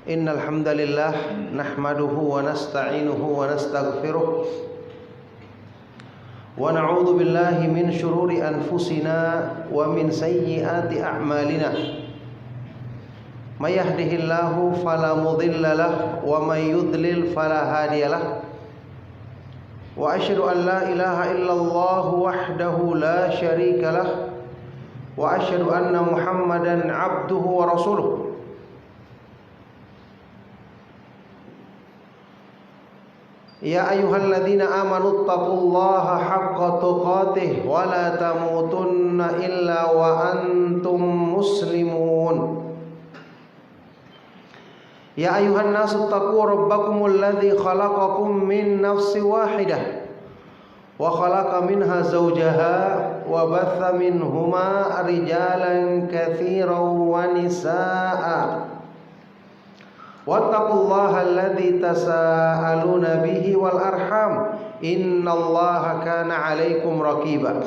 Innal hamdalillah nahmaduhu wa nasta'inuhu wa nastaghfiruh wa na'udzu billahi min shururi anfusina wa min sayyiati a'malina. May yahdihillahu fala mudilla lahu wa may yudlil fala hadiya lahu. Wa asyhadu an la ilaha illallah wahdahu la syarika lahu wa asyhadu anna Muhammadan 'abduhu wa rasuluh. Ya ayyuhalladzina amanu taqullaha haqqa tuqatih wa la tamutunna illa wa antum muslimun. Ya ayyuhan nasu taqu rabbakumul ladzi khalaqakum min nafsin wahidah wa khalaqa minha zawjaha wa batha minhuma rijalan katsiran wa nisaa'a. Wattaqullaha alladzi tasaaluna bihi wal arham innallaha kana 'alaikum raqiba.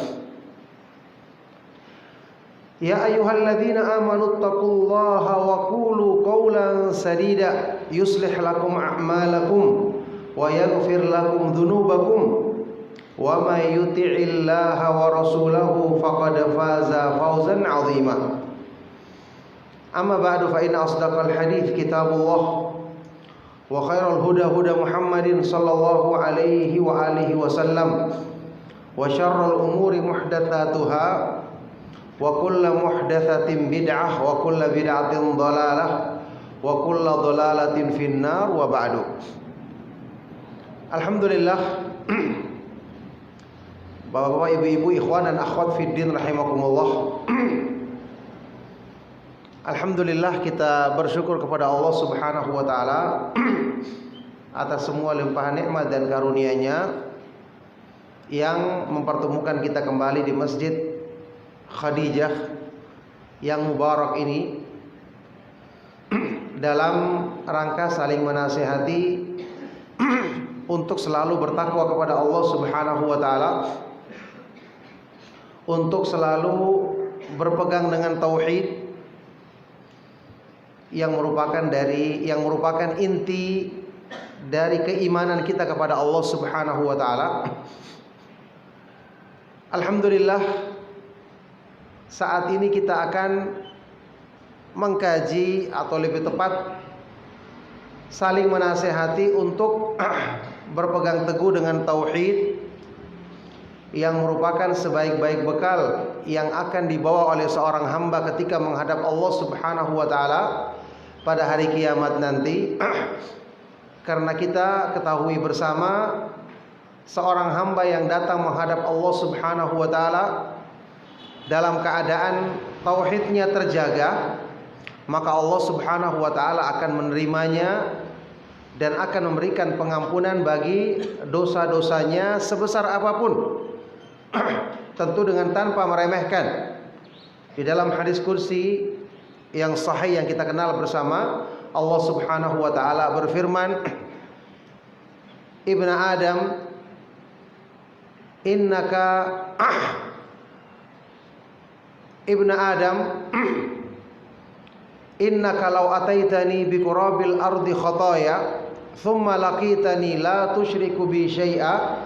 Ya ayyuhalladzina amanu taqullaha wa qulu qawlan sadida yuslih lakum a'malakum wa yaghfir lakum dhunubakum wa may yuti'illaha wa rasulahu faqad faza fawzan 'azima. Amma ba'du fa inna asdaqal hadits kitabullah wa khairal huda huda Muhammadin sallallahu alaihi wa alihi wasallam wa syarrul umuri muhdatsatuha wa kullu muhdatsatin bid'ah wa kullu bid'atin dhalalah wa kullu dhalalatin finnar wa ba'du. Alhamdulillah, Bapak-bapak, ibu-ibu, ikhwan dan akhwat fiddin rahimakumullah. Alhamdulillah, kita bersyukur kepada Allah Subhanahu wa taala atas semua limpahan nikmat dan karunia-Nya yang mempertemukan kita kembali di Masjid Khadijah yang mubarak ini dalam rangka saling menasihati untuk selalu bertakwa kepada Allah Subhanahu wa taala, untuk selalu berpegang dengan tauhid yang merupakan inti dari keimanan kita kepada Allah Subhanahu wa taala. Alhamdulillah, saat ini kita akan mengkaji atau lebih tepat saling menasihati untuk berpegang teguh dengan tauhid yang merupakan sebaik-baik bekal yang akan dibawa oleh seorang hamba ketika menghadap Allah Subhanahu wa taala pada hari kiamat nanti. Karena kita ketahui bersama, seorang hamba yang datang menghadap Allah Subhanahu wa taala dalam keadaan tauhidnya terjaga, maka Allah Subhanahu wa taala akan menerimanya dan akan memberikan pengampunan bagi dosa-dosanya sebesar apapun. Tentu dengan tanpa meremehkan. Di dalam hadis kursi yang sahih yang kita kenal bersama, Allah Subhanahu wa taala berfirman, Ibnu Adam, innaka law ataitani bi qurabil ardi khataya thumma laqitani la tusyriku bi syai'a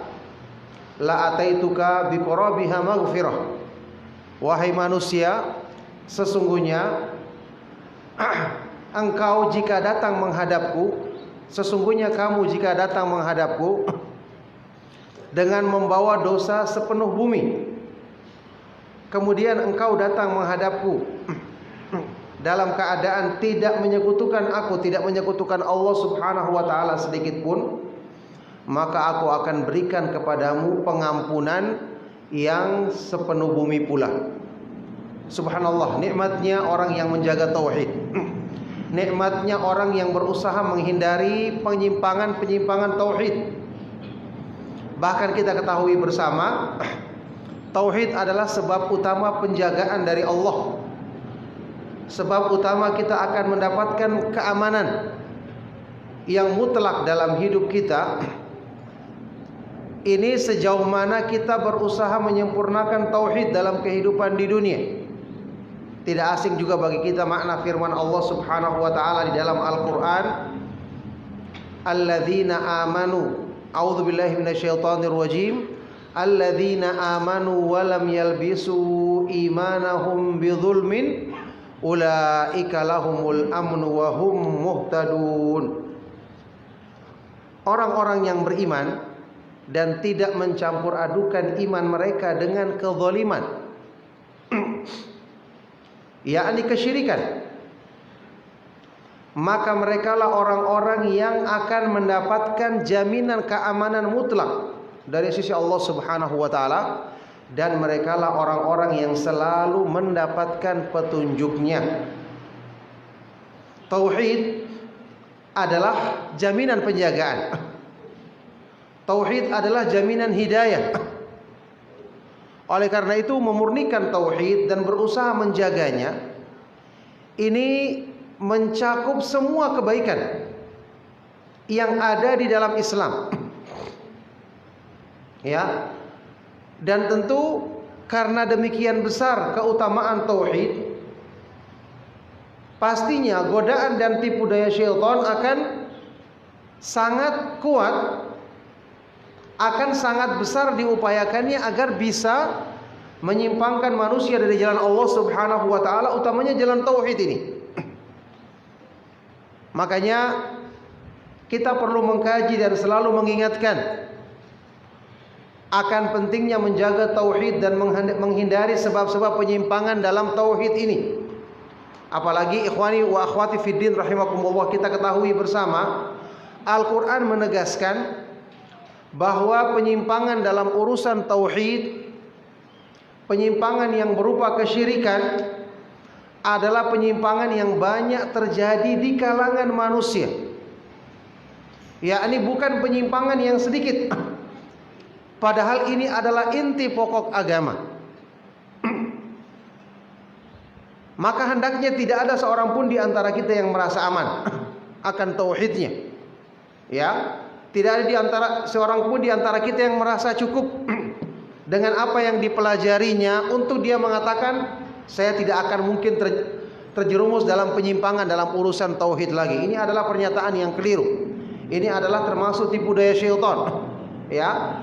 la ataituka bi qurabiha maghfirah. Wahai manusia, sesungguhnya engkau jika datang menghadapku, sesungguhnya kamu jika datang menghadapku dengan membawa dosa sepenuh bumi, kemudian engkau datang menghadapku dalam keadaan tidak menyekutukan aku, tidak menyekutukan Allah Subhanahu wa taala sedikit pun, maka aku akan berikan kepadamu pengampunan yang sepenuh bumi pula. Subhanallah, nikmatnya orang yang menjaga tauhid. Nikmatnya orang yang berusaha menghindari penyimpangan-penyimpangan tauhid. Bahkan kita ketahui bersama, tauhid adalah sebab utama penjagaan dari Allah. Sebab utama kita akan mendapatkan keamanan yang mutlak dalam hidup kita. Ini sejauh mana kita berusaha menyempurnakan tauhid dalam kehidupan di dunia. Tidak asing juga bagi kita makna firman Allah Subhanahu wa taala di dalam Al-Qur'an, alladzina amanu, a'udzubillahi minasyaitonir rajim, alladzina amanu wa lam yalbisu imanahum bidzulmin ulaika lahumul amnu wa hum muhtadun. Orang-orang yang beriman dan tidak mencampur adukan iman mereka dengan kezaliman, yakni kesyirikan, maka merekalah orang-orang yang akan mendapatkan jaminan keamanan mutlak dari sisi Allah Subhanahu wa taala, dan merekalah orang-orang yang selalu mendapatkan petunjuknya. Tauhid adalah jaminan penjagaan. Tauhid adalah jaminan hidayah. Oleh karena itu memurnikan tauhid dan berusaha menjaganya ini mencakup semua kebaikan yang ada di dalam Islam. Ya. Dan tentu karena demikian besar keutamaan tauhid, pastinya godaan dan tipu daya syaitan akan sangat kuat, akan sangat besar diupayakannya agar bisa menyimpangkan manusia dari jalan Allah Subhanahu wa taala, utamanya jalan tauhid ini. Makanya kita perlu mengkaji dan selalu mengingatkan akan pentingnya menjaga tauhid dan menghindari sebab-sebab penyimpangan dalam tauhid ini. Apalagi ikhwani wa akhwati fiddin rahimakumullah, kita ketahui bersama Al-Qur'an menegaskan bahwa penyimpangan dalam urusan tauhid, penyimpangan yang berupa kesyirikan, adalah penyimpangan yang banyak terjadi di kalangan manusia. Yakni bukan penyimpangan yang sedikit. Padahal ini adalah inti pokok agama. Maka hendaknya tidak ada seorang pun di antara kita yang merasa aman akan tauhidnya. Ya, tidak ada seorang pun di antara kita yang merasa cukup dengan apa yang dipelajarinya untuk dia mengatakan saya tidak akan mungkin terjerumus dalam penyimpangan dalam urusan tauhid lagi. Ini adalah pernyataan yang keliru. Ini adalah termasuk tipu daya syaitan. Ya.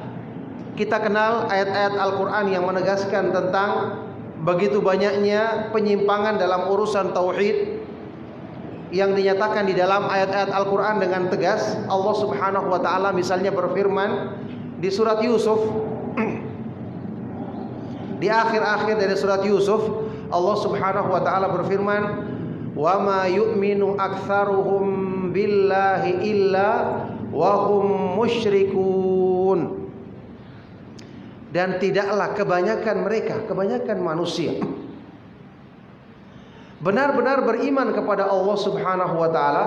Kita kenal ayat-ayat Al-Qur'an yang menegaskan tentang begitu banyaknya penyimpangan dalam urusan tauhid yang dinyatakan di dalam ayat-ayat Al-Qur'an dengan tegas. Allah Subhanahu wa taala misalnya berfirman di surat Yusuf, di akhir-akhir dari surat Yusuf, Allah Subhanahu wa taala berfirman, "Wa ma yu'minu aktsaruhum billahi illa wa hum musyrikun." Dan tidaklah kebanyakan manusia benar-benar beriman kepada Allah Subhanahu wa taala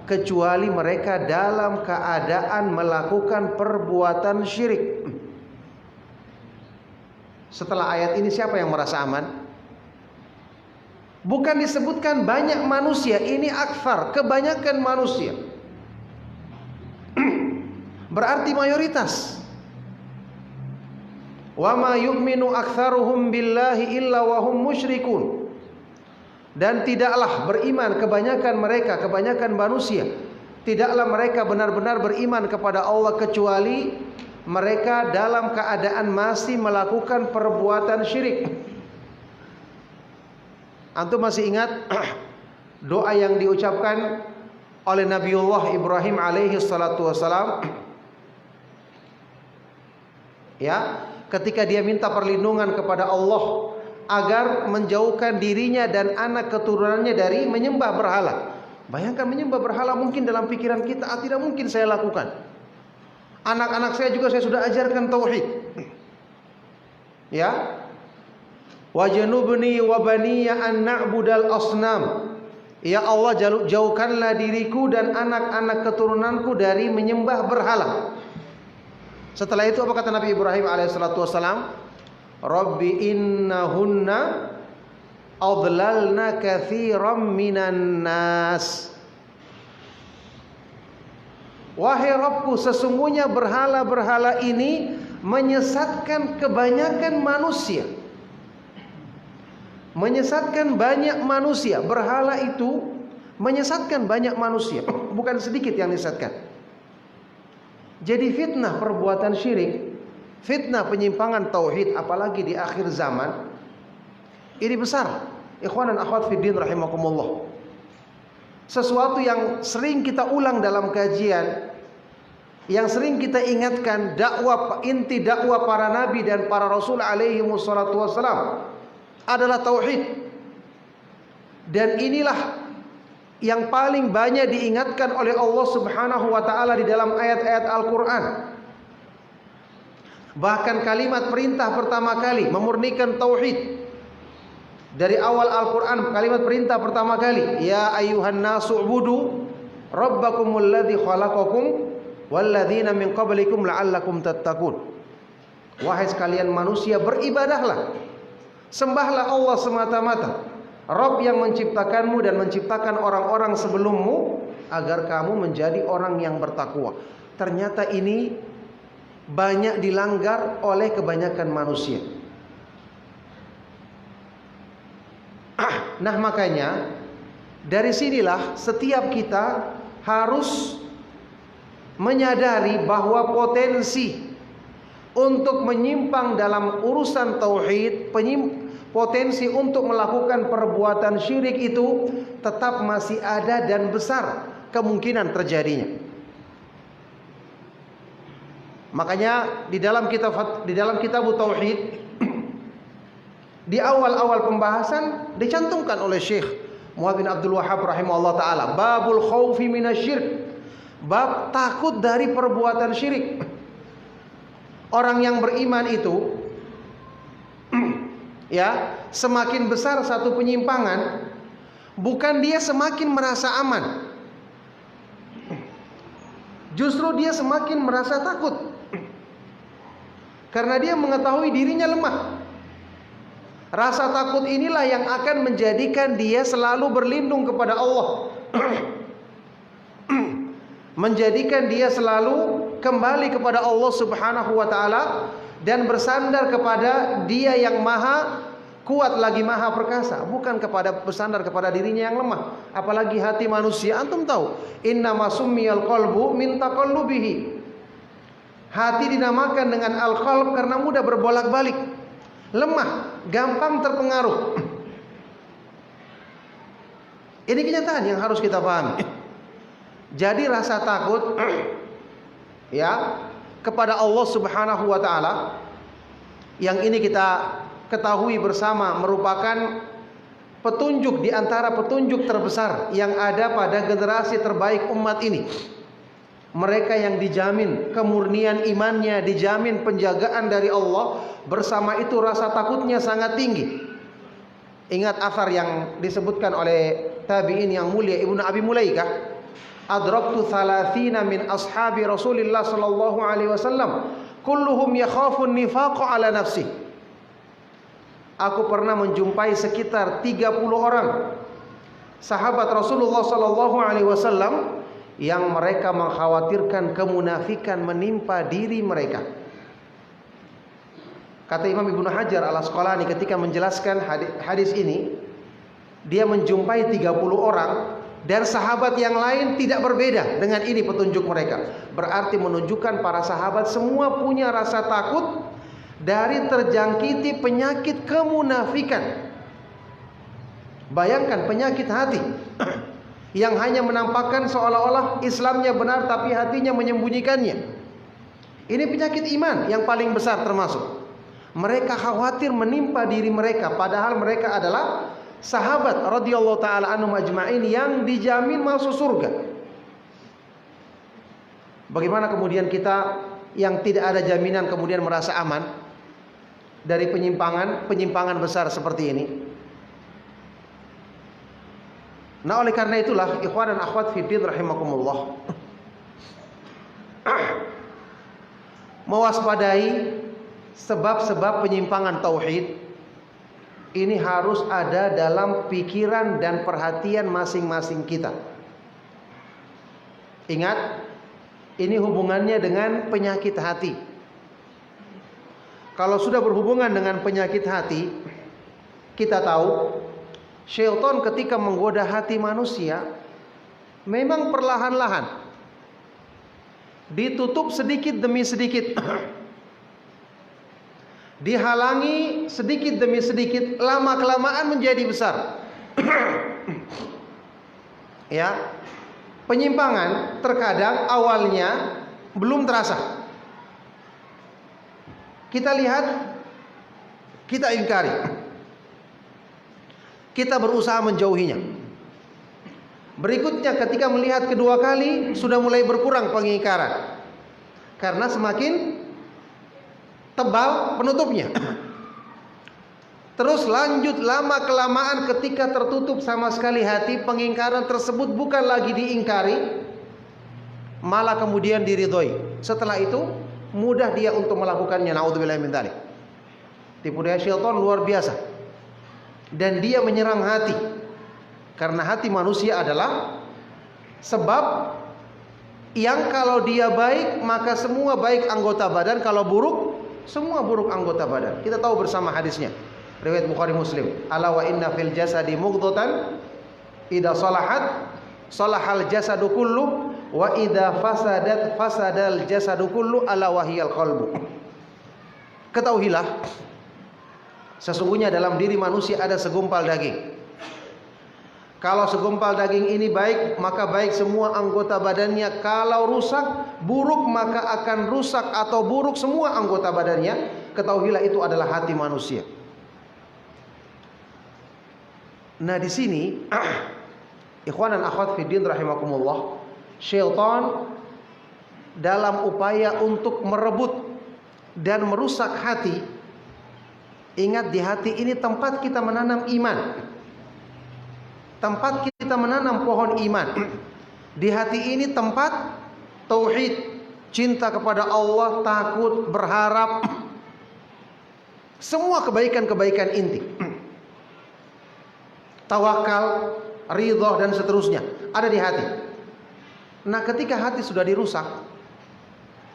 kecuali mereka dalam keadaan melakukan perbuatan syirik. Setelah ayat ini siapa yang merasa aman? Bukan disebutkan banyak manusia, ini aktsar, kebanyakan manusia. Berarti mayoritas. Wa ma yu'minu aktsaruhum billahi illa wa hum musyrikun. Dan tidaklah beriman kebanyakan manusia, tidaklah mereka benar-benar beriman kepada Allah kecuali mereka dalam keadaan masih melakukan perbuatan syirik. Antum masih ingat doa yang diucapkan oleh Nabiullah Ibrahim alaihi salatu wassalam? Ya, ketika dia minta perlindungan kepada Allah agar menjauhkan dirinya dan anak keturunannya dari menyembah berhala. Bayangkan menyembah berhala, mungkin dalam pikiran kita tidak mungkin saya lakukan. Anak-anak saya juga saya sudah ajarkan tauhid. Ya. Wajnubni wa baniya an na'budal asnam. Ya Allah, jauhkanlah diriku dan anak-anak keturunanku dari menyembah berhala. Setelah itu apa kata Nabi Ibrahim alaihissalatu wassalam? Rabbi innahunna adlalna katsiran minan nas. Wahai Rabbku, sesungguhnya berhala-berhala ini menyesatkan kebanyakan manusia. menyesatkan banyak manusia. Berhala itu menyesatkan banyak manusia, bukan sedikit yang disesatkan. Jadi fitnah perbuatan syirik, fitnah penyimpangan tauhid, apalagi di akhir zaman, ini besar. Ikhwan dan akhwat fiddin rahimakumullah. Sesuatu yang sering kita ulang dalam kajian, yang sering kita ingatkan, inti dakwah para nabi dan para rasul alaihi wassalatu wassalam adalah tauhid. Dan inilah yang paling banyak diingatkan oleh Allah Subhanahu wa taala di dalam ayat-ayat Al-Qur'an. Bahkan kalimat perintah pertama kali memurnikan tauhid. Dari awal Al-Qur'an kalimat perintah pertama kali, ya ayyuhan nasu ubudu rabbakumul ladzi khalaqakum walladzina min qablikum la'allakum tattaqun. Wahai sekalian manusia, beribadahlah, sembahlah Allah semata-mata, Rabb yang menciptakanmu dan menciptakan orang-orang sebelummu, agar kamu menjadi orang yang bertakwa. Ternyata ini banyak dilanggar oleh kebanyakan manusia. Nah makanya dari sinilah setiap kita harus menyadari bahwa potensi untuk menyimpang dalam urusan tauhid, potensi untuk melakukan perbuatan syirik itu tetap masih ada dan besar kemungkinan terjadinya. Makanya di dalam kitab tauhid, di awal-awal pembahasan dicantumkan oleh Syekh Muhammad bin Abdul Wahhab rahimahullah taala, babul khaufi minasyirk, bab takut dari perbuatan syirik. Orang yang beriman itu ya, semakin besar satu penyimpangan, bukan dia semakin merasa aman, justru dia semakin merasa takut, karena dia mengetahui dirinya lemah. Rasa takut inilah yang akan menjadikan dia selalu berlindung kepada Allah, menjadikan dia selalu kembali kepada Allah Subhanahu wa taala dan bersandar kepada Dia yang maha kuat lagi maha perkasa, bukan bersandar kepada dirinya yang lemah. Apalagi hati manusia, antum tahu, innama summiyal qalbu min taqallubihi. Hati dinamakan dengan al-qalb karena mudah berbolak-balik, lemah, gampang terpengaruh. Ini kenyataan yang harus kita pahami. Jadi rasa takut ya kepada Allah Subhanahu wa taala, yang ini kita ketahui bersama merupakan petunjuk di antara petunjuk terbesar yang ada pada generasi terbaik umat ini. Mereka yang dijamin kemurnian imannya, dijamin penjagaan dari Allah, bersama itu rasa takutnya sangat tinggi. Ingat athar yang disebutkan oleh tabi'in yang mulia Ibnu Abi Mulaikah, adraktu 30 min ashabi Rasulillah sallallahu alaihi wasallam kulluhum yakhafun nifaqa ala nafsi. Aku pernah menjumpai sekitar 30 orang sahabat Rasulullah sallallahu alaihi wasallam yang mereka mengkhawatirkan kemunafikan menimpa diri mereka. Kata Imam Ibnu Hajar Al-Asqalani ketika menjelaskan hadis ini, dia menjumpai 30 orang dan sahabat yang lain tidak berbeda dengan ini petunjuk mereka. Berarti menunjukkan para sahabat semua punya rasa takut dari terjangkiti penyakit kemunafikan. Bayangkan penyakit hati yang hanya menampakkan seolah-olah Islamnya benar tapi hatinya menyembunyikannya. Ini penyakit iman yang paling besar termasuk. Mereka khawatir menimpa diri mereka, padahal mereka adalah sahabat radhiyallahu taala anhum ajma'in yang dijamin masuk surga. Bagaimana kemudian kita yang tidak ada jaminan kemudian merasa aman dari penyimpangan besar seperti ini? Nah, oleh karena itulah ikhwan dan akhwat fiddin rahimakumullah, mewaspadai sebab-sebab penyimpangan tauhid ini harus ada dalam pikiran dan perhatian masing-masing kita. Ingat, ini hubungannya dengan penyakit hati. Kalau sudah berhubungan dengan penyakit hati, kita tahu syaitan ketika menggoda hati manusia memang perlahan-lahan, ditutup sedikit demi sedikit, dihalangi sedikit demi sedikit, lama-kelamaan menjadi besar. Ya, penyimpangan terkadang awalnya belum terasa. Kita lihat, kita ingkari, kita berusaha menjauhinya. Berikutnya ketika melihat kedua kali sudah mulai berkurang pengingkaran, karena semakin tebal penutupnya. Terus lanjut lama kelamaan ketika tertutup sama sekali hati, pengingkaran tersebut bukan lagi diingkari, malah kemudian diridhoi. Setelah itu mudah dia untuk melakukannya. Naudzubillahi min dzalik. Tipu daya syaitan luar biasa. Dan dia menyerang hati. Karena hati manusia adalah sebab yang kalau dia baik maka semua baik anggota badan, kalau buruk semua buruk anggota badan. Kita tahu bersama hadisnya, riwayat Bukhari Muslim. Ala wa inna fil jasadi mughdatan idza salahat salahal jasadu kullu wa idza fasadat fasadal jasadu kullu ala wahiyal qalbu. Ketahuilah, sesungguhnya dalam diri manusia ada segumpal daging. Kalau segumpal daging ini baik, maka baik semua anggota badannya. Kalau rusak, buruk, maka akan rusak atau buruk semua anggota badannya. Ketahuilah itu adalah hati manusia. Nah, di sini ikhwan dan akhwat fiddin rahimakumullah, syaitan dalam upaya untuk merebut dan merusak hati. Ingat, di hati ini tempat kita menanam iman, tempat kita menanam pohon iman. Di hati ini tempat tauhid, cinta kepada Allah, takut, berharap, semua kebaikan-kebaikan inti, tawakal, ridha dan seterusnya ada di hati. Nah, ketika hati sudah dirusak,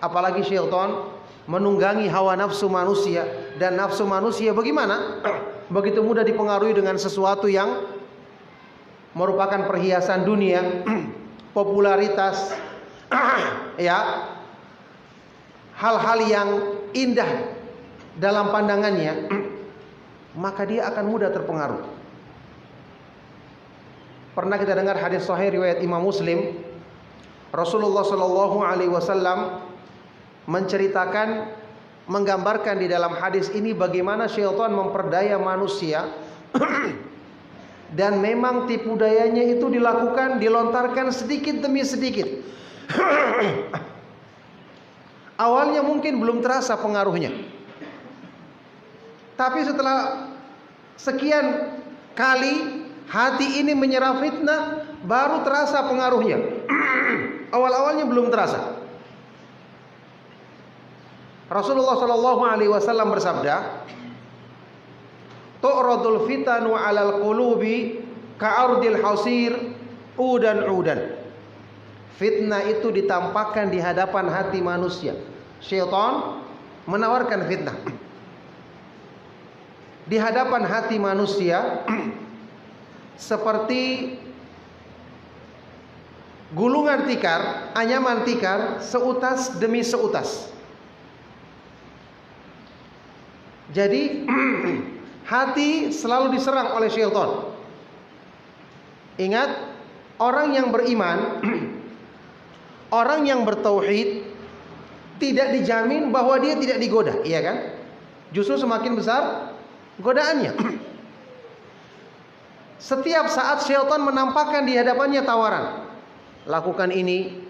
apalagi syaitan menunggangi hawa nafsu manusia, dan nafsu manusia bagaimana? Begitu mudah dipengaruhi dengan sesuatu yang merupakan perhiasan dunia, popularitas, ya, hal-hal yang indah dalam pandangannya, maka dia akan mudah terpengaruh. Pernah kita dengar hadis sahih riwayat Imam Muslim, Rasulullah Shallallahu Alaihi Wasallam menceritakan, menggambarkan di dalam hadis ini bagaimana syaitan memperdaya manusia. Dan memang tipu dayanya itu dilakukan, dilontarkan sedikit demi sedikit. Awalnya mungkin belum terasa pengaruhnya, tapi setelah sekian kali hati ini menyerap fitnah, baru terasa pengaruhnya. Awal-awalnya belum terasa. Rasulullah Shallallahu Alaihi Wasallam bersabda, tu'radul fitanu 'alal qulubi ka'ardil hasir udan. Fitnah itu ditampakkan di hadapan hati manusia. Syaitan menawarkan fitnah di hadapan hati manusia seperti gulungan tikar, anyaman tikar, seutas demi seutas. Jadi hati selalu diserang oleh syaitan. Ingat, orang yang beriman, orang yang bertauhid, tidak dijamin bahwa dia tidak digoda, iya kan? Justru semakin besar godaannya. Setiap saat syaitan menampakkan di hadapannya tawaran, lakukan ini,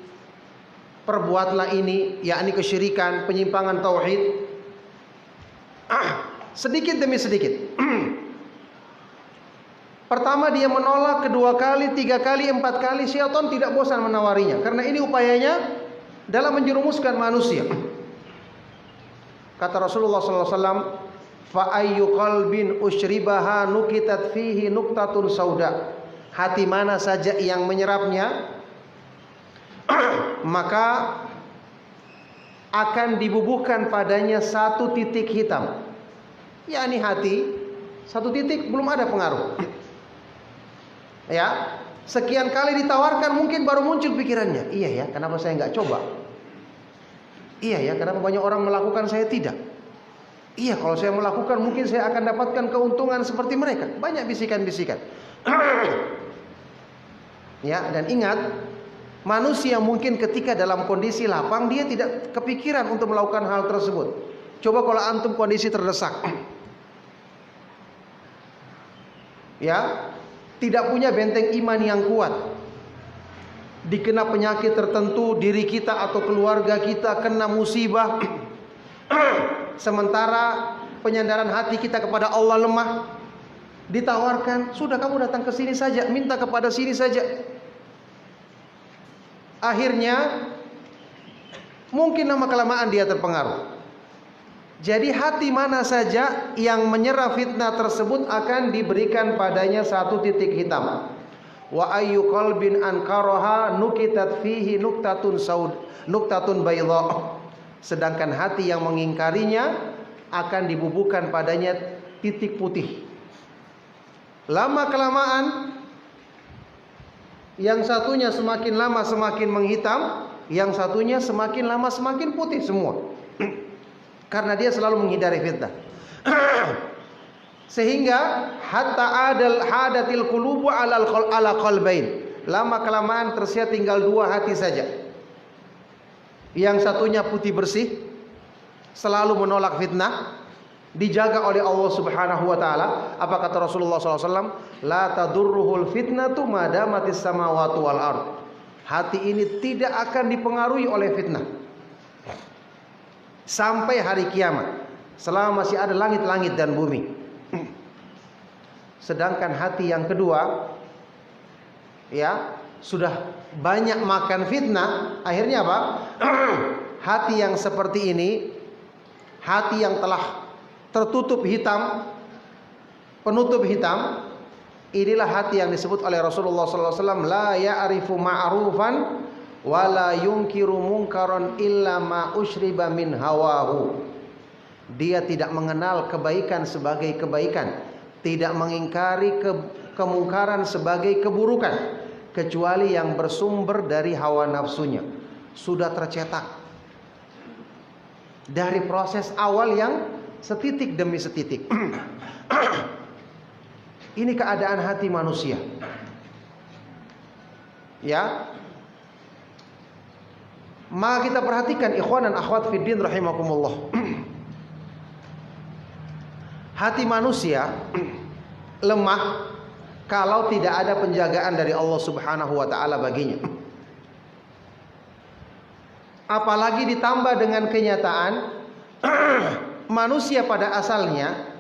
perbuatlah ini, yakni kesyirikan, penyimpangan tauhid. Sedikit demi sedikit. Pertama dia menolak, kedua kali, tiga kali, empat kali, syaitan tidak bosan menawarinya, karena ini upayanya dalam menjerumuskan manusia. Kata Rasulullah SAW, fa ayyu qalbin ushribaha nukitat fihi nuktatun sauda. Hati mana saja yang menyerapnya, maka akan dibubuhkan padanya satu titik hitam. Yakni hati Satu titik belum ada pengaruh. Ya, sekian kali ditawarkan mungkin baru muncul pikirannya. Iya ya, kenapa saya nggak coba? Iya ya, kenapa banyak orang melakukan saya tidak? Iya, kalau saya melakukan mungkin saya akan dapatkan keuntungan seperti mereka. Banyak bisikan-bisikan. Ya, dan ingat, manusia mungkin ketika dalam kondisi lapang dia tidak kepikiran untuk melakukan hal tersebut. Coba kalau antum kondisi terdesak. Ya, tidak punya benteng iman yang kuat. Dikena penyakit tertentu, diri kita atau keluarga kita kena musibah. Sementara penyandaran hati kita kepada Allah lemah. Ditawarkan, sudah kamu datang ke sini saja, minta kepada sini saja. Akhirnya mungkin lama kelamaan dia terpengaruh. Jadi hati mana saja yang menyerah fitnah tersebut akan diberikan padanya satu titik hitam. Wa ayyu qalbin ankaraha nukitat fihi nuktatun baydha. Sedangkan hati yang mengingkarinya akan dibubuhkan padanya titik putih. Lama kelamaan yang satunya semakin lama semakin menghitam, yang satunya semakin lama semakin putih semua. Karena dia selalu menghindari fitnah. Sehingga hatta hadatil qulubu ala qalbain. Lama kelamaan tersisa tinggal dua hati saja. Yang satunya putih bersih, selalu menolak fitnah, dijaga oleh Allah Subhanahu wa taala. Apa kata Rasulullah SAW? La tadurruhul fitnatu madamatis samawati wal ard. Hati ini tidak akan dipengaruhi oleh fitnah sampai hari kiamat, selama masih ada langit-langit dan bumi. Sedangkan hati yang kedua, ya, sudah banyak makan fitnah, akhirnya apa? Hati yang seperti ini, hati yang telah tertutup hitam, penutup hitam, inilah hati yang disebut oleh Rasulullah SAW, la ya'rifu ma'rufan wa la yunkiru munkaran illa ma usyriba min hawahu. Dia tidak mengenal kebaikan sebagai kebaikan, tidak mengingkari kemungkaran sebagai keburukan, kecuali yang bersumber dari hawa nafsunya. Sudah tercetak dari proses awal yang setitik demi setitik. Ini keadaan hati manusia. Ya. Maka kita perhatikan ikhwan dan akhwat fiddin rahimakumullah. Hati manusia lemah kalau tidak ada penjagaan dari Allah Subhanahu wa taala baginya. Apalagi ditambah dengan kenyataan manusia pada asalnya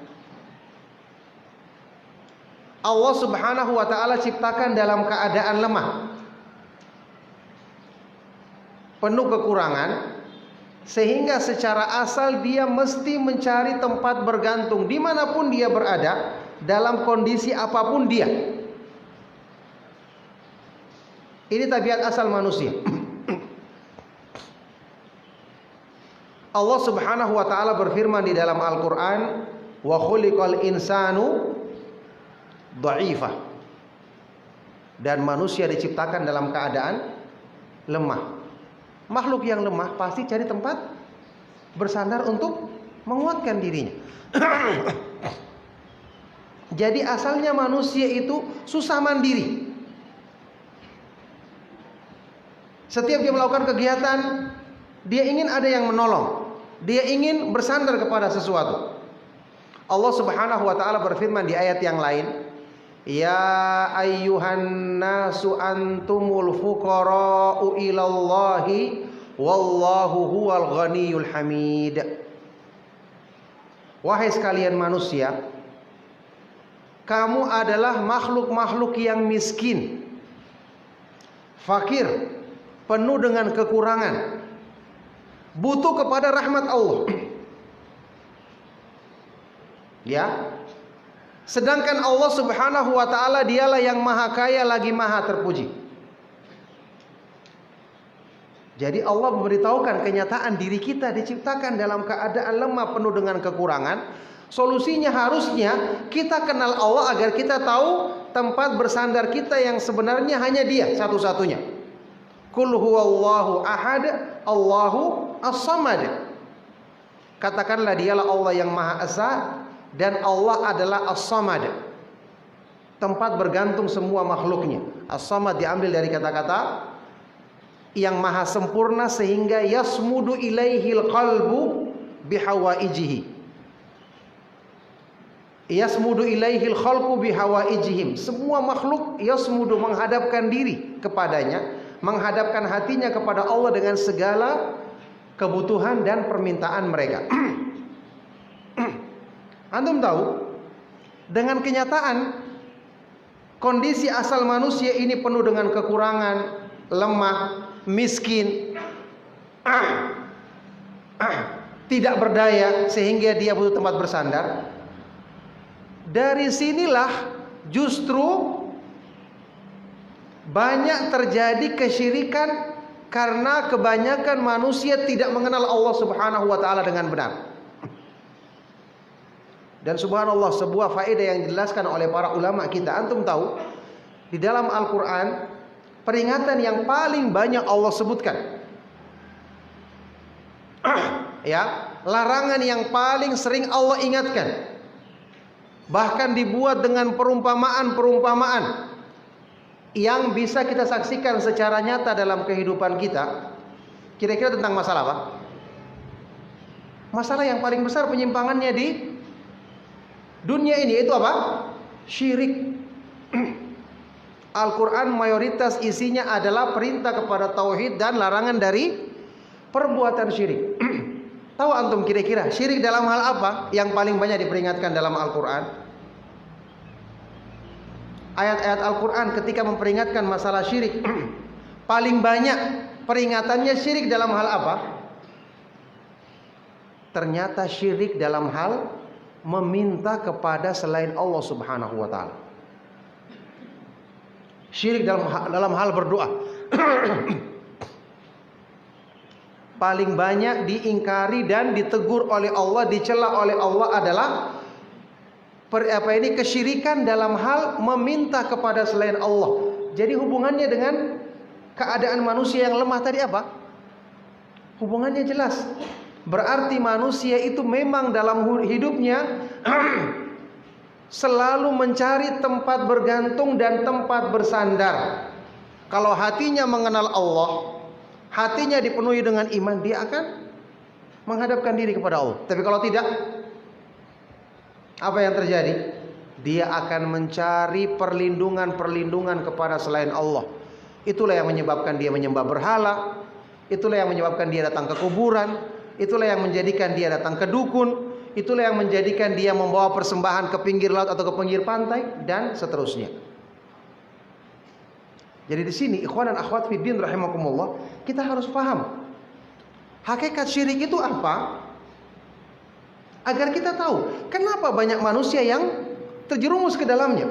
Allah Subhanahu wa taala ciptakan dalam keadaan lemah, penuh kekurangan, sehingga secara asal dia mesti mencari tempat bergantung dimanapun dia berada, dalam kondisi apapun dia. Ini tabiat asal manusia. Allah Subhanahu wa taala berfirman di dalam Al-Qur'an, wa khuliqal insanu dha'ifa. Dan manusia diciptakan dalam keadaan lemah. Makhluk yang lemah pasti cari tempat bersandar untuk menguatkan dirinya. Jadi asalnya manusia itu susah mandiri. Setiap dia melakukan kegiatan, dia ingin ada yang menolong. Dia ingin bersandar kepada sesuatu. Allah Subhanahu wa taala berfirman di ayat yang lain, ya ayyuhan nasu antumul fuqara'u ilallahi wallahu huwal ghaniyul hamid. Wahai sekalian manusia, kamu adalah makhluk-makhluk yang miskin, fakir, penuh dengan kekurangan, butuh kepada rahmat Allah. Ya. Sedangkan Allah Subhanahu wa taala dialah yang maha kaya lagi maha terpuji. Jadi Allah memberitahukan kenyataan diri kita diciptakan dalam keadaan lemah penuh dengan kekurangan, Solusinya harusnya kita kenal Allah agar kita tahu tempat bersandar kita yang sebenarnya hanya Dia satu-satunya. Qul huwallahu ahad, Allahu as-samad. Katakanlah Dialah Allah yang Maha Esa dan Allah adalah as-samad, tempat bergantung semua makhluknya. As-samad diambil dari kata-kata yang maha sempurna sehingga yasmudu ilaihil qalbu bihawaijihi. Yasmudu ilaihil khalqu bihawaijihim. Semua makhluk yasmudu menghadapkan diri kepadanya, menghadapkan hatinya kepada Allah dengan segala kebutuhan dan permintaan mereka. Antum tahu, dengan kenyataan kondisi asal manusia ini penuh dengan kekurangan, lemah, miskin, tidak berdaya sehingga dia butuh tempat bersandar. Dari sinilah justru banyak terjadi kesyirikan karena kebanyakan manusia tidak mengenal Allah Subhanahu wa taala dengan benar. Dan subhanallah, sebuah faedah yang dijelaskan oleh para ulama kita, antum tahu, di dalam Al-Qur'an peringatan yang paling banyak Allah sebutkan, ya, larangan yang paling sering Allah ingatkan, bahkan dibuat dengan perumpamaan-perumpamaan yang bisa kita saksikan secara nyata dalam kehidupan kita. Kira-kira tentang masalah apa? Masalah yang paling besar penyimpangannya di dunia ini, itu apa? Syirik. Al-Quran mayoritas isinya adalah perintah kepada tauhid dan larangan dari perbuatan syirik. Tahu antum kira-kira syirik dalam hal apa yang paling banyak diperingatkan dalam Al-Quran? Ayat-ayat Al-Quran ketika memperingatkan masalah syirik, paling banyak peringatannya syirik dalam hal apa? Ternyata syirik dalam hal meminta kepada selain Allah Subhanahu wa taala. Syirik dalam hal berdoa. Paling banyak diingkari dan ditegur oleh Allah, dicela oleh Allah adalah kesyirikan dalam hal meminta kepada selain Allah. Jadi hubungannya dengan keadaan manusia yang lemah tadi apa? Hubungannya jelas. Berarti manusia itu memang dalam hidupnya selalu mencari tempat bergantung dan tempat bersandar. Kalau hatinya mengenal Allah, hatinya dipenuhi dengan iman, dia akan menghadapkan diri kepada Allah. Tapi kalau tidak, apa yang terjadi? Dia akan mencari perlindungan kepada selain Allah. Itulah yang menyebabkan dia menyembah berhala. Itulah yang menyebabkan dia datang ke kuburan. Itulah yang menjadikan dia datang ke dukun. Itulah yang menjadikan dia membawa persembahan ke pinggir laut atau ke pinggir pantai dan seterusnya. Jadi di sini ikhwan dan akhwat fiddin rahimakumullah, kita harus paham hakikat syirik itu apa, agar kita tahu kenapa banyak manusia yang terjerumus ke dalamnya.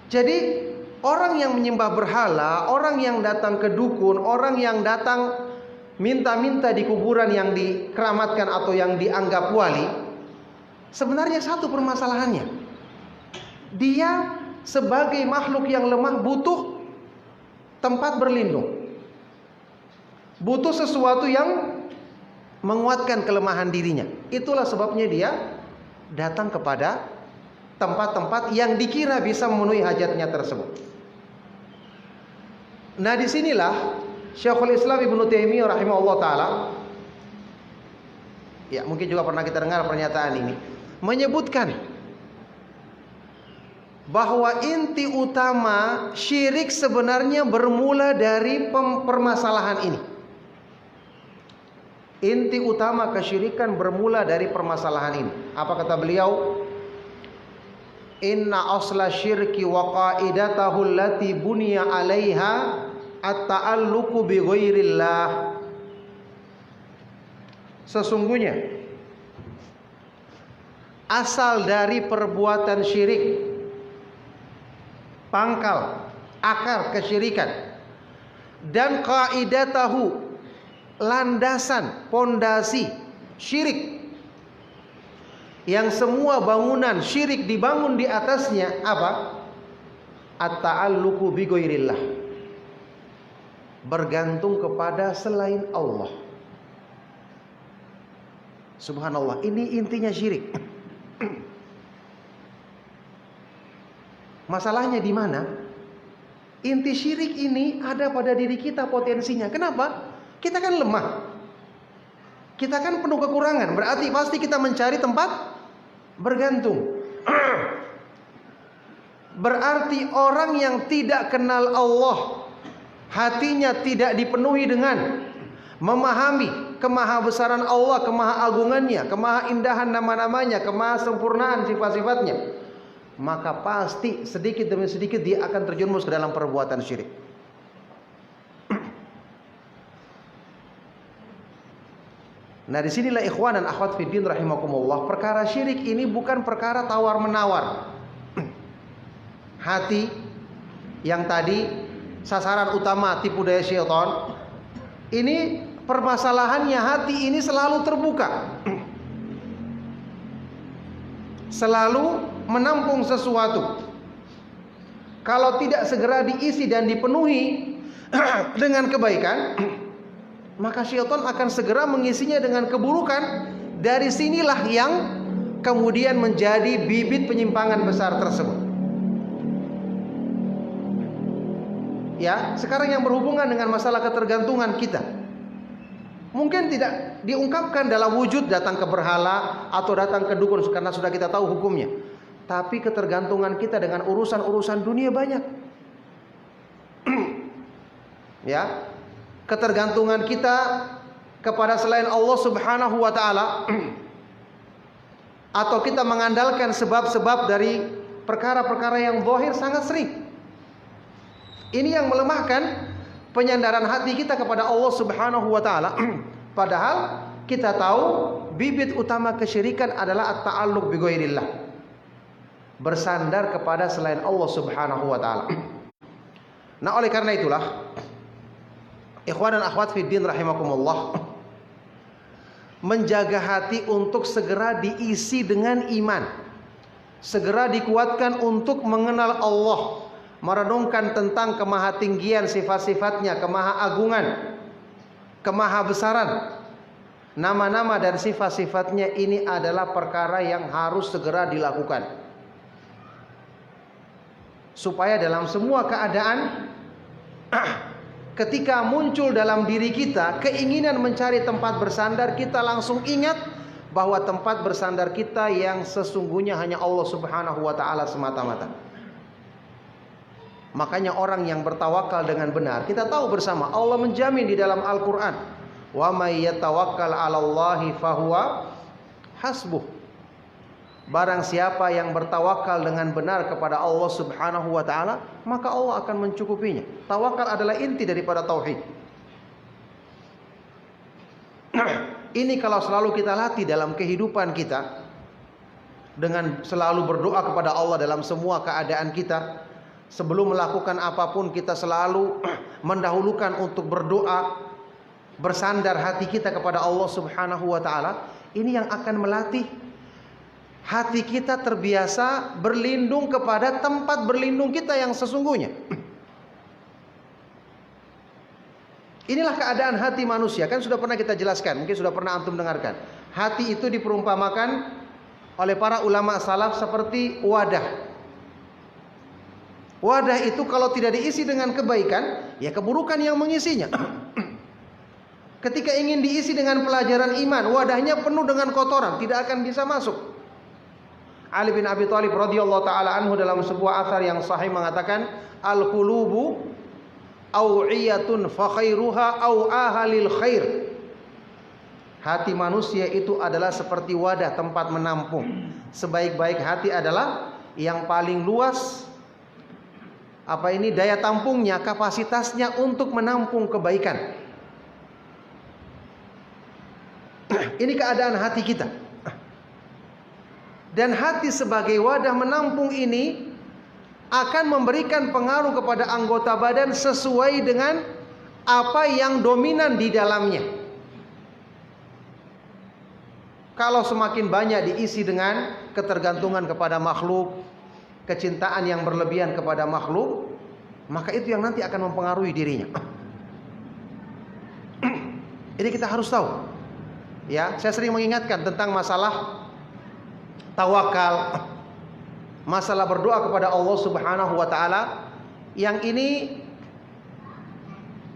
Jadi orang yang menyembah berhala, orang yang datang ke dukun, orang yang datang minta-minta di kuburan yang dikeramatkan atau yang dianggap wali, sebenarnya satu permasalahannya. Dia sebagai makhluk yang lemah butuh tempat berlindung, butuh sesuatu yang menguatkan kelemahan dirinya. Itulah sebabnya dia datang kepada tempat-tempat yang dikira bisa memenuhi hajatnya tersebut. Nah, disinilah Syekhul Islam Ibnu Taimiyah rahimahullah taala, ya mungkin juga pernah kita dengar pernyataan ini, menyebutkan bahwa inti utama syirik sebenarnya bermula dari permasalahan ini. Inti utama kesyirikan bermula dari permasalahan ini. Apa kata beliau? Inna asla syirki wa qaidatahu allati buniya 'alaiha at-ta'alluqu bi ghairillah. Sesungguhnya asal dari perbuatan syirik, pangkal akar kesyirikan, dan qaidatahu, landasan, pondasi syirik, yang semua bangunan syirik dibangun di atasnya apa? At-ta'alluqu bi ghairillah. Bergantung kepada selain Allah. Subhanallah, ini intinya syirik. Masalahnya di mana? Inti syirik ini ada pada diri kita potensinya. Kenapa? Kita kan lemah. Kita kan penuh kekurangan. Berarti pasti kita mencari tempat bergantung. Berarti orang yang tidak kenal Allah, hatinya tidak dipenuhi dengan memahami kemahabesaran Allah, kemahaagungannya, kemahaindahan nama-namanya, kemahasempurnaan sifat-sifatnya, maka pasti sedikit demi sedikit dia akan terjerumus ke dalam perbuatan syirik. Nah, disinilah ikhwan dan akhwat fiddin rahimakumullah, perkara syirik ini bukan perkara tawar-menawar. Hati yang tadi sasaran utama tipu daya syaitan, ini permasalahannya hati ini selalu terbuka, selalu menampung sesuatu. Kalau tidak segera diisi dan dipenuhi dengan kebaikan, maka syaitan akan segera mengisinya dengan keburukan. Dari sinilah yang kemudian menjadi bibit penyimpangan besar tersebut. Ya, sekarang yang berhubungan dengan masalah ketergantungan kita, mungkin tidak diungkapkan dalam wujud datang ke berhala atau datang ke dukun karena sudah kita tahu hukumnya. Tapi ketergantungan kita dengan urusan-urusan dunia banyak. Ya, ketergantungan kita kepada selain Allah Subhanahu wa taala, atau kita mengandalkan sebab-sebab dari perkara-perkara yang zahir sangat sering. Ini yang melemahkan penyandaran hati kita kepada Allah Subhanahu wa taala. Padahal kita tahu bibit utama kesyirikan adalah at-ta'alluq bi ghairillah. Bersandar kepada selain Allah Subhanahu wa taala. Nah, oleh karena itulah ikhwan dan akhwat fiddin rahimakumullah, menjaga hati untuk segera diisi dengan iman, segera dikuatkan untuk mengenal Allah, merenungkan tentang kemahatinggian sifat-sifatnya, kemahaagungan, kemahabesaran, nama-nama dan sifat-sifatnya, ini adalah perkara yang harus segera dilakukan, supaya dalam semua keadaan ketika muncul dalam diri kita keinginan mencari tempat bersandar, kita langsung ingat bahwa tempat bersandar kita yang sesungguhnya hanya Allah Subhanahu wa taala semata-mata. Makanya orang yang bertawakal dengan benar, kita tahu bersama Allah menjamin di dalam Al-Qur'an, wa may yatawakkal 'alallahi fahuwa hasbuh. Barang siapa yang bertawakal dengan benar kepada Allah Subhanahu wa taala, maka Allah akan mencukupinya. Tawakal adalah inti daripada tauhid. Ini kalau selalu kita latih dalam kehidupan kita, dengan selalu berdoa kepada Allah dalam semua keadaan kita, sebelum melakukan apapun kita selalu mendahulukan untuk berdoa, bersandar hati kita kepada Allah Subhanahu wa taala. Ini yang akan melatih hati kita terbiasa berlindung kepada tempat berlindung kita yang sesungguhnya. Inilah keadaan hati manusia. Kan sudah pernah kita jelaskan, mungkin sudah pernah antum dengarkan. Hati itu diperumpamakan oleh para ulama salaf seperti wadah. Wadah itu kalau tidak diisi dengan kebaikan, ya keburukan yang mengisinya. Ketika ingin diisi dengan pelajaran iman, wadahnya penuh dengan kotoran, tidak akan bisa masuk. Ali bin Abi Thalib radhiyallahu taala anhu dalam sebuah athar yang sahih mengatakan, al-qulubu aw'iyatun fa khairuha aw ahalil khair. Hati manusia itu adalah seperti wadah tempat menampung. Sebaik-baik hati adalah yang paling luas daya tampungnya, kapasitasnya untuk menampung kebaikan. Ini keadaan hati kita. Dan hati sebagai wadah menampung ini akan memberikan pengaruh kepada anggota badan sesuai dengan apa yang dominan di dalamnya. Kalau semakin banyak diisi dengan ketergantungan kepada makhluk, kecintaan yang berlebihan kepada makhluk, maka itu yang nanti akan mempengaruhi dirinya. Ini kita harus tahu. Ya, saya sering mengingatkan tentang masalah tawakal, masalah berdoa kepada Allah Subhanahu wa taala. Yang ini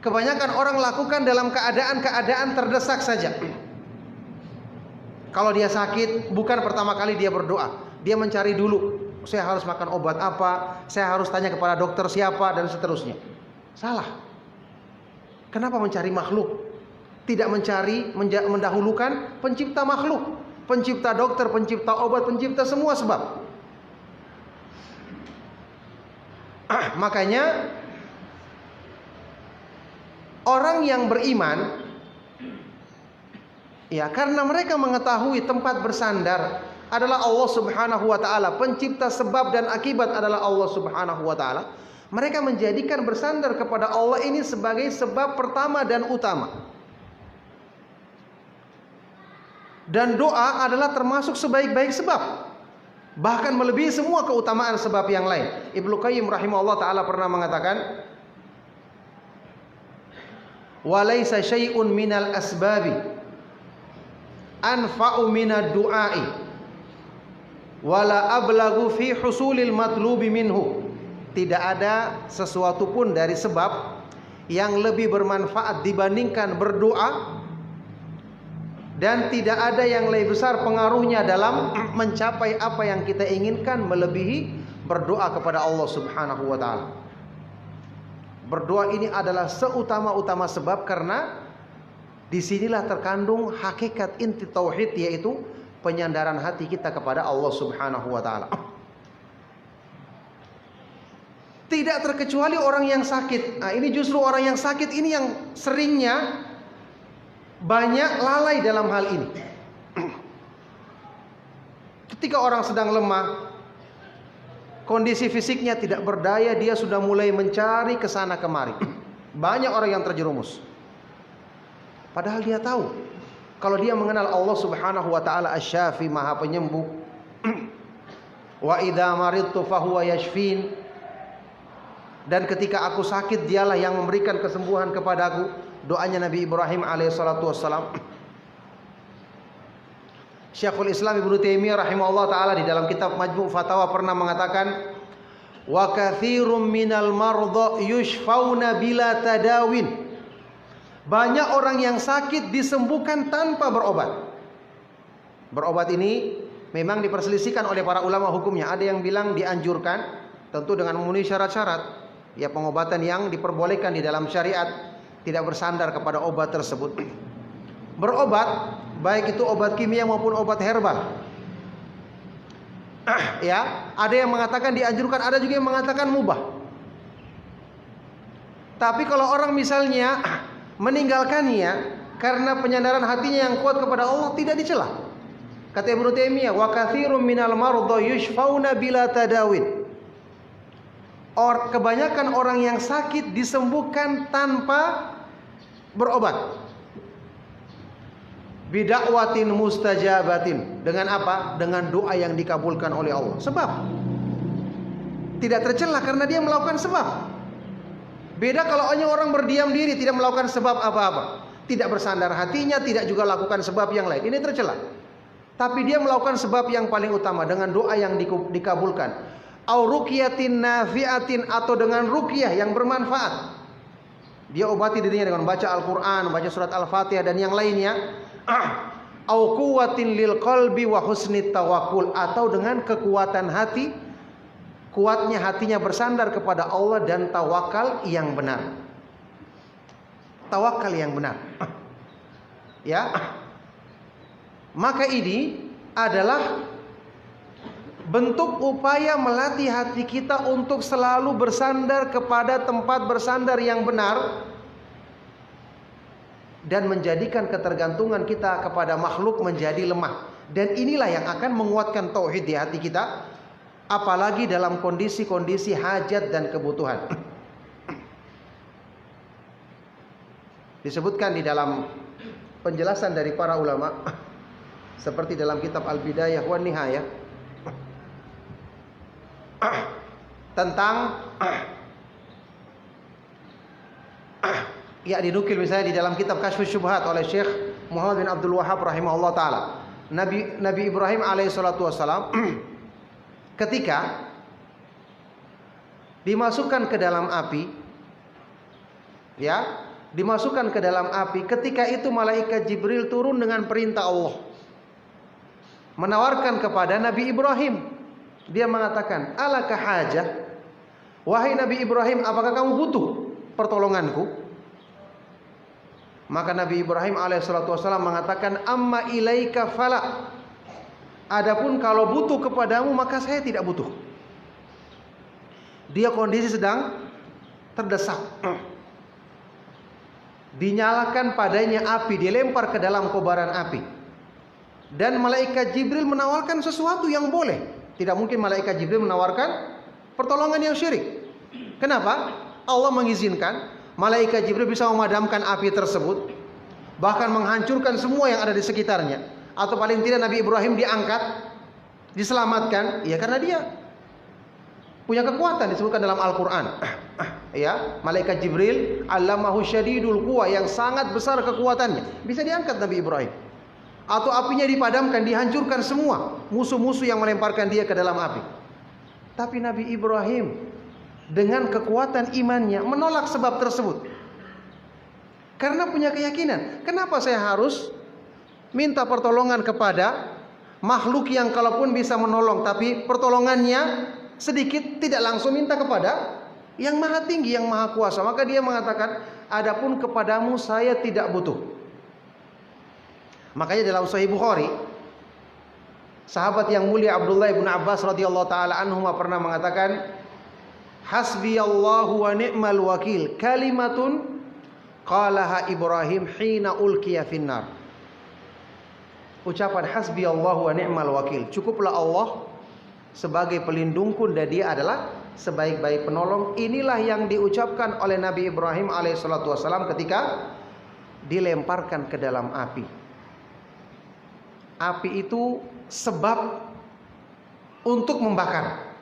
kebanyakan orang lakukan dalam keadaan-keadaan terdesak saja. Kalau dia sakit, bukan pertama kali dia berdoa. Dia mencari dulu, saya harus makan obat apa, saya harus tanya kepada dokter siapa, dan seterusnya. Salah. Kenapa mencari makhluk? Tidak mencari, mendahulukan pencipta makhluk, pencipta dokter, pencipta obat, pencipta semua sebab. Makanya orang yang beriman, ya, karena mereka mengetahui tempat bersandar adalah Allah Subhanahu wa taala, pencipta sebab dan akibat adalah Allah Subhanahu wa taala. Mereka menjadikan bersandar kepada Allah ini sebagai sebab pertama dan utama. Dan doa adalah termasuk sebaik-baik sebab, bahkan melebihi semua keutamaan sebab yang lain. Ibnu Qayyim rahimahullah taala pernah mengatakan, "Walaysa syai'un minal asbabi anfa'u minad du'ai wala ablagu fi husulil matlubi minhu." Tidak ada sesuatu pun dari sebab yang lebih bermanfaat dibandingkan berdoa, dan tidak ada yang lebih besar pengaruhnya dalam mencapai apa yang kita inginkan melebihi berdoa kepada Allah Subhanahu wa taala. Berdoa ini adalah seutama-utama sebab, karena disinilah terkandung hakikat inti tauhid, yaitu penyandaran hati kita kepada Allah Subhanahu wa taala. Tidak terkecuali orang yang sakit. Nah, ini justru orang yang sakit ini yang seringnya banyak lalai dalam hal ini. Ketika orang sedang lemah, kondisi fisiknya tidak berdaya, dia sudah mulai mencari ke sana kemari. Banyak orang yang terjerumus. Padahal dia tahu kalau dia mengenal Allah Subhanahu wa taala Asy-Syafi, Maha Penyembuh. Wa idza maridtu fahuwa yashfin. Dan ketika aku sakit, dialah yang memberikan kesembuhan kepadaku. Doanya Nabi Ibrahim alaihissalatu wassalam. Syekhul Islam Ibnu Taimiyah rahimahullah taala di dalam kitab Majmu' Fatawa pernah mengatakan, wa katsirum minal mardha yushfauna bila tadawin. Banyak orang yang sakit disembuhkan tanpa berobat. Berobat ini memang diperselisihkan oleh para ulama hukumnya. Ada yang bilang dianjurkan, tentu dengan memenuhi syarat-syarat. Ya, pengobatan yang diperbolehkan di dalam syariat, tidak bersandar kepada obat tersebut. Berobat, baik itu obat kimia maupun obat herbal. Ya, ada yang mengatakan dianjurkan, ada juga yang mengatakan mubah. Tapi kalau orang misalnya meninggalkannya karena penyandaran hatinya yang kuat kepada Allah, tidak dicela. Kata Ibnu Taimiyah, wa katsirum minal mardha yushfauna bila tadawin. Kebanyakan orang yang sakit disembuhkan tanpa berobat. Bidakwatin mustajabatin. Dengan apa? Dengan doa yang dikabulkan oleh Allah. Sebab tidak tercela karena dia melakukan sebab. Beda kalau hanya orang berdiam diri, tidak melakukan sebab apa-apa, tidak bersandar hatinya, tidak juga lakukan sebab yang lain, ini tercela. Tapi dia melakukan sebab yang paling utama dengan doa yang dikabulkan. Au ruqyatin nafi'atin, atau dengan ruqyah yang bermanfaat. Dia obati dirinya dengan baca Al-Quran, baca surat Al-Fatihah dan yang lainnya. Au quwwatin lil qalbi wa husnit tawakkul, atau dengan kekuatan hati, kuatnya hatinya bersandar kepada Allah dan tawakal yang benar. Tawakal yang benar. Ya. Maka ini adalah bentuk upaya melatih hati kita untuk selalu bersandar kepada tempat bersandar yang benar, dan menjadikan ketergantungan kita kepada makhluk menjadi lemah. Dan inilah yang akan menguatkan tauhid di hati kita, apalagi dalam kondisi-kondisi hajat dan kebutuhan. Disebutkan di dalam penjelasan dari para ulama, seperti dalam kitab Al-Bidayah wan Nihayah tentang ya dinukil misalnya di dalam kitab Kasyfus Syubhat oleh Syekh Muhammad bin Abdul Wahhab rahimahullah taala. Nabi Ibrahim alaihissalatu wassalam ketika dimasukkan ke dalam api, ya, dimasukkan ke dalam api, ketika itu malaikat Jibril turun dengan perintah Allah menawarkan kepada Nabi Ibrahim. Dia mengatakan, "Alaka hajah?" Wahai Nabi Ibrahim, apakah kamu butuh pertolonganku? Maka Nabi Ibrahim alaihissalatu wassalam mengatakan, "Amma ilaika fala." Adapun kalau butuh kepadamu maka saya tidak butuh. Dia kondisi sedang terdesak. Dinyalakan padanya api, dilempar ke dalam kobaran api. Dan malaikat Jibril menawarkan sesuatu yang boleh. Tidak mungkin malaikat Jibril menawarkan pertolongan yang syirik. Kenapa? Allah mengizinkan malaikat Jibril bisa memadamkan api tersebut, bahkan menghancurkan semua yang ada di sekitarnya. Atau paling tidak Nabi Ibrahim diangkat, diselamatkan, ya karena dia punya kekuatan, disebutkan dalam Al-Quran. Ya, malaikat Jibril allamahu syadidul quwa, yang sangat besar kekuatannya, bisa diangkat Nabi Ibrahim. Atau apinya dipadamkan, dihancurkan semua musuh-musuh yang melemparkan dia ke dalam api. Tapi Nabi Ibrahim dengan kekuatan imannya menolak sebab tersebut. Karena punya keyakinan, kenapa saya harus minta pertolongan kepada makhluk yang kalaupun bisa menolong, tapi pertolongannya sedikit, tidak langsung minta kepada yang maha tinggi, yang maha kuasa. Maka dia mengatakan, adapun kepadamu saya tidak butuh. Makanya dalam Sahih Bukhari, sahabat yang mulia Abdullah bin Abbas radhiyallahu taala anhuma pernah mengatakan, "Hasbiyallahu wa ni'mal wakil, kalimatun qalaha Ibrahim hina ulqiya finnar." Ucapan hasbiyallahu wa ni'mal wakil, cukuplah Allah sebagai pelindungku dan dia adalah sebaik-baik penolong. Inilah yang diucapkan oleh Nabi Ibrahim alaihissalatu wassalam ketika dilemparkan ke dalam api. Api itu sebab untuk membakar.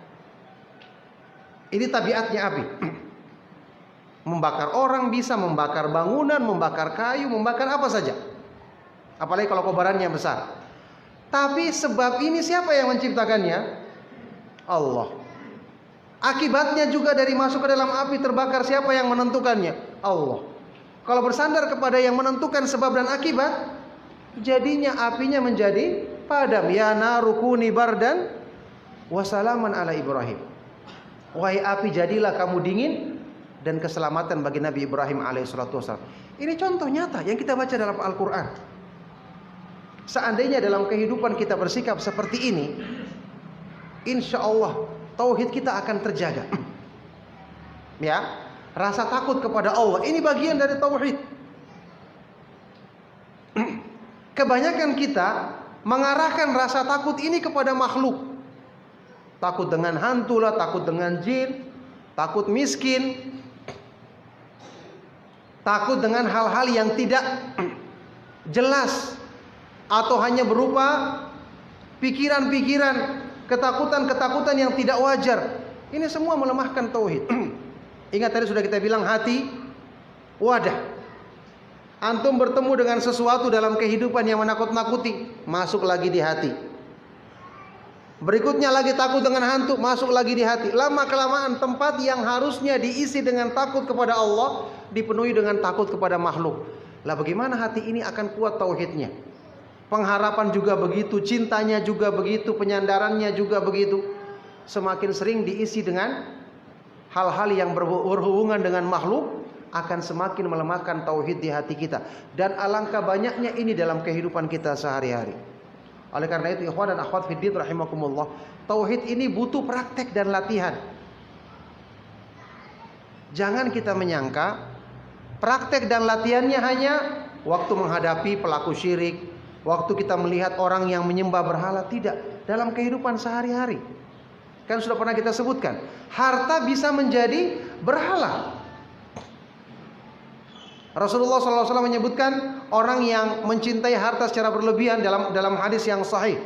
Ini tabiatnya api. Membakar orang bisa, membakar bangunan, membakar kayu, membakar apa saja. Apalagi kalau kobarannya besar. Tapi sebab ini siapa yang menciptakannya? Allah. Akibatnya juga dari masuk ke dalam api terbakar, siapa yang menentukannya? Allah. Kalau bersandar kepada yang menentukan sebab dan akibat, jadinya apinya menjadi padam. Ya naru kuni bardan wa salaman ala Ibrahim. Wahai api, jadilah kamu dingin dan keselamatan bagi Nabi Ibrahim alaihissalatu wassalam. Ini contoh nyata yang kita baca dalam Al-Quran. Seandainya dalam kehidupan kita bersikap seperti ini, insya Allah tauhid kita akan terjaga. Ya, rasa takut kepada Allah ini bagian dari tauhid. Kebanyakan kita mengarahkan rasa takut ini kepada makhluk. Takut dengan hantu lah, takut dengan jin, takut miskin, takut dengan hal-hal yang tidak jelas, atau hanya berupa pikiran-pikiran, ketakutan-ketakutan yang tidak wajar. Ini semua melemahkan tauhid. Ingat tadi sudah kita bilang hati wadah. Antum bertemu dengan sesuatu dalam kehidupan yang menakut-nakuti, masuk lagi di hati. Berikutnya lagi takut dengan hantu, masuk lagi di hati. Lama-kelamaan tempat yang harusnya diisi dengan takut kepada Allah dipenuhi dengan takut kepada makhluk. Lah bagaimana hati ini akan kuat tauhidnya? Pengharapan juga begitu, cintanya juga begitu, penyandarannya juga begitu. Semakin sering diisi dengan hal-hal yang berhubungan dengan makhluk, akan semakin melemahkan tauhid di hati kita. Dan alangkah banyaknya ini dalam kehidupan kita sehari-hari. Oleh karena itu ikhwan dan akhwat fiddin rahimakumullah, tauhid ini butuh praktek dan latihan. Jangan kita menyangka praktek dan latihannya hanya waktu menghadapi pelaku syirik, waktu kita melihat orang yang menyembah berhala. Tidak, dalam kehidupan sehari-hari. Kan sudah pernah kita sebutkan, harta bisa menjadi berhala. Rasulullah SAW menyebutkan orang yang mencintai harta secara berlebihan dalam hadis yang sahih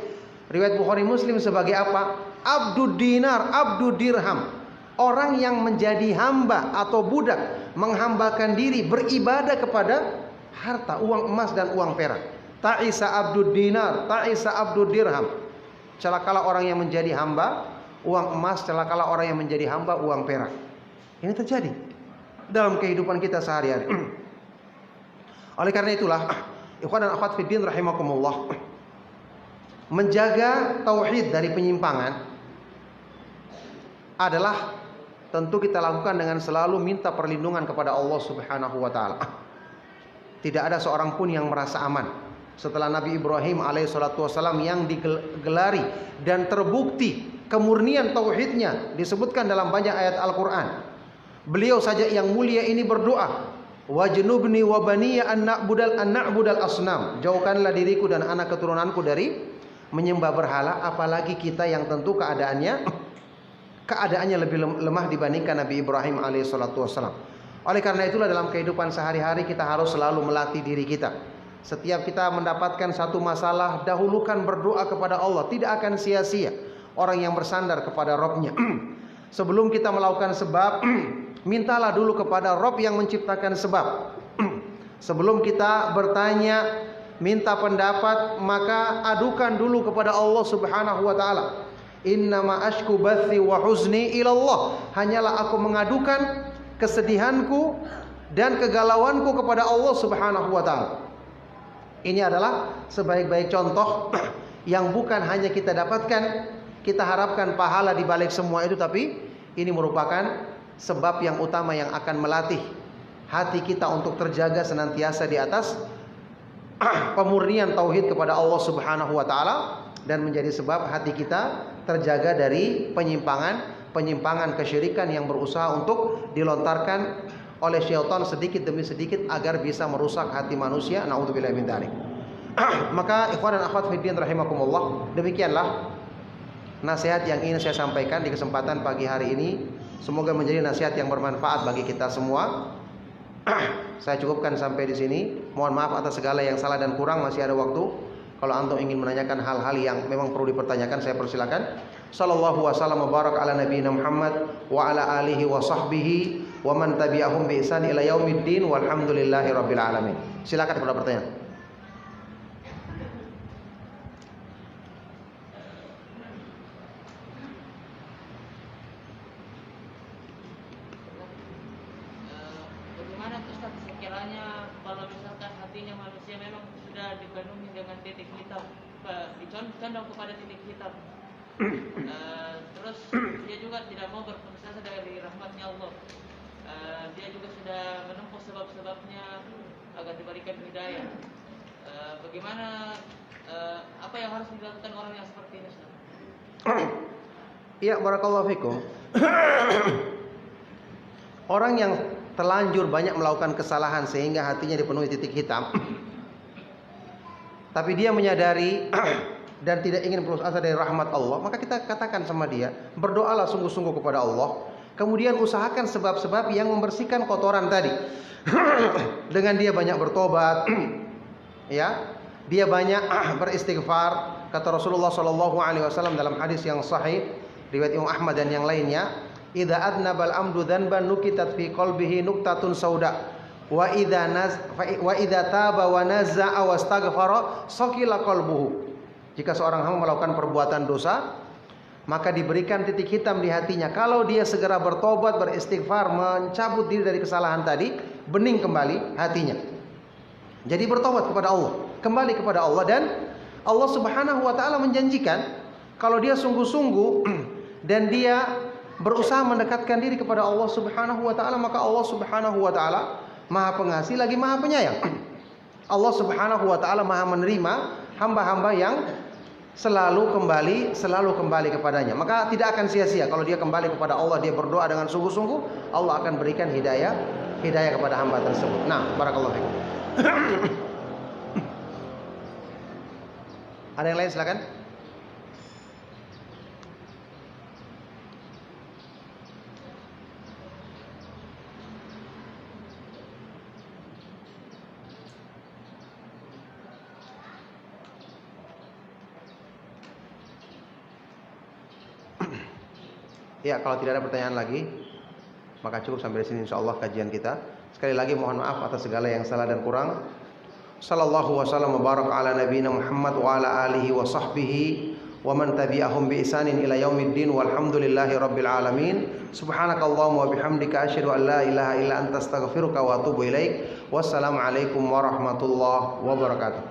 riwayat Bukhari Muslim sebagai apa? Abdud dinar, abdud dirham. Orang yang menjadi hamba atau budak, menghambakan diri beribadah kepada harta, uang emas dan uang perak. Ta'isa abdud dinar, ta'isa abdud dirham. Celakalah orang yang menjadi hamba uang emas, celakalah orang yang menjadi hamba uang perak. Ini terjadi dalam kehidupan kita sehari-hari. Oleh karena itulah, ikhwan dan akhwat fiddin rahimakumullah, menjaga tauhid dari penyimpangan adalah tentu kita lakukan dengan selalu minta perlindungan kepada Allah Subhanahu wa taala. Tidak ada seorang pun yang merasa aman setelah Nabi Ibrahim alaihissalatu wassalam yang digelari dan terbukti kemurnian tauhidnya disebutkan dalam banyak ayat Al-Qur'an. Beliau saja yang mulia ini berdoa, wajnubni wa baniya an na'budal asnam. Jauhkanlah diriku dan anak keturunanku dari menyembah berhala, apalagi kita yang tentu keadaannya lebih lemah dibandingkan Nabi Ibrahim alaihissalatu wassalam. Oleh karena itulah dalam kehidupan sehari-hari kita harus selalu melatih diri kita. Setiap kita mendapatkan satu masalah, dahulukan berdoa kepada Allah. Tidak akan sia-sia orang yang bersandar kepada Rabb-Nya. Sebelum kita melakukan sebab, mintalah dulu kepada Rabb yang menciptakan sebab. Sebelum kita bertanya, minta pendapat, maka adukan dulu kepada Allah Subhanahu wa taala. Innama ashku bathi wa huzni ilallah. Hanyalah aku mengadukan kesedihanku dan kegalauanku kepada Allah Subhanahu wa taala. Ini adalah sebaik-baik contoh yang bukan hanya kita dapatkan, kita harapkan pahala di balik semua itu, tapi ini merupakan sebab yang utama yang akan melatih hati kita untuk terjaga senantiasa di atas pemurnian tauhid kepada Allah Subhanahu wa taala dan menjadi sebab hati kita terjaga dari penyimpangan kesyirikan yang berusaha untuk dilontarkan oleh syaitan sedikit demi sedikit agar bisa merusak hati manusia. Naudzubillahi min dzalik. Maka ikhwan dan akhwat fiddin rahimakumullah, demikianlah nasihat yang ingin saya sampaikan di kesempatan pagi hari ini. Semoga menjadi nasihat yang bermanfaat bagi kita semua. Saya cukupkan sampai di sini. Mohon maaf atas segala yang salah dan kurang. Masih ada waktu. Kalau antum ingin menanyakan hal-hal yang memang perlu dipertanyakan, saya persilakan. Sallallahu wasallam wa barak ala nabiyina Muhammad wa ala alihi wa sahbihi wa man tabi'ahum bi ihsan ila yaumiddin walhamdulillahi rabbil alamin. Silakan kalau ada pertanyaan. Bagaimana Ustaz sekiranya kalau misalkan hatinya manusia memang sudah dipenuhi dengan titik hitam, condong kepada titik hitam, terus dia juga tidak mau berputus asa dari rahmatnya Allah, dia juga sudah menempuh sebab-sebabnya agar diberikan hidayah. Bagaimana apa yang harus dilakukan orang yang seperti ini, Ustaz? Iya, barakallahu fikum. Orang yang terlanjur banyak melakukan kesalahan sehingga hatinya dipenuhi titik hitam, tapi dia menyadari dan tidak ingin putus asa dari rahmat Allah, maka kita katakan sama dia, berdoalah sungguh-sungguh kepada Allah, kemudian usahakan sebab-sebab yang membersihkan kotoran tadi. Dengan dia banyak bertobat, ya, dia banyak beristighfar. Kata Rasulullah SAW dalam hadis yang sahih riwayat Imam Ahmad dan yang lainnya, idza adnabal amdu dzanban nukitat fi qalbihi nuktatun sauda wa idza taba wa nazaa wastaghfara saqila qalbuhu. Jika seorang hamba melakukan perbuatan dosa, maka diberikan titik hitam di hatinya. Kalau dia segera bertobat, beristighfar, mencabut diri dari kesalahan tadi, bening kembali hatinya. Jadi bertobat kepada Allah, kembali kepada Allah, dan Allah Subhanahu wa taala menjanjikan kalau dia sungguh-sungguh dan dia berusaha mendekatkan diri kepada Allah Subhanahu wa taala, maka Allah Subhanahu wa taala Maha Pengasih lagi Maha Penyayang. Allah Subhanahu wa taala Maha menerima hamba-hamba yang selalu kembali kepadanya. Maka tidak akan sia-sia kalau dia kembali kepada Allah, dia berdoa dengan sungguh-sungguh, Allah akan berikan hidayah kepada hamba tersebut. Nah, barakallahu fikum. Ada yang lain silakan. Ya, kalau tidak ada pertanyaan lagi, maka cukup sampai di sini insyaallah kajian kita. Sekali lagi mohon maaf atas segala yang salah dan kurang. Sallallahu wasallam wa baraka ala nabiyina Muhammad wa ala alihi wa sahbihi wa man tabi'ahum bi ihsanin ila yaumiddin walhamdulillahi rabbil alamin. Subhanakallahumma wa bihamdika asyhadu an la ilaha illa anta astaghfiruka wa atubu ilaik. Wassalamu alaikum warahmatullahi wabarakatuh.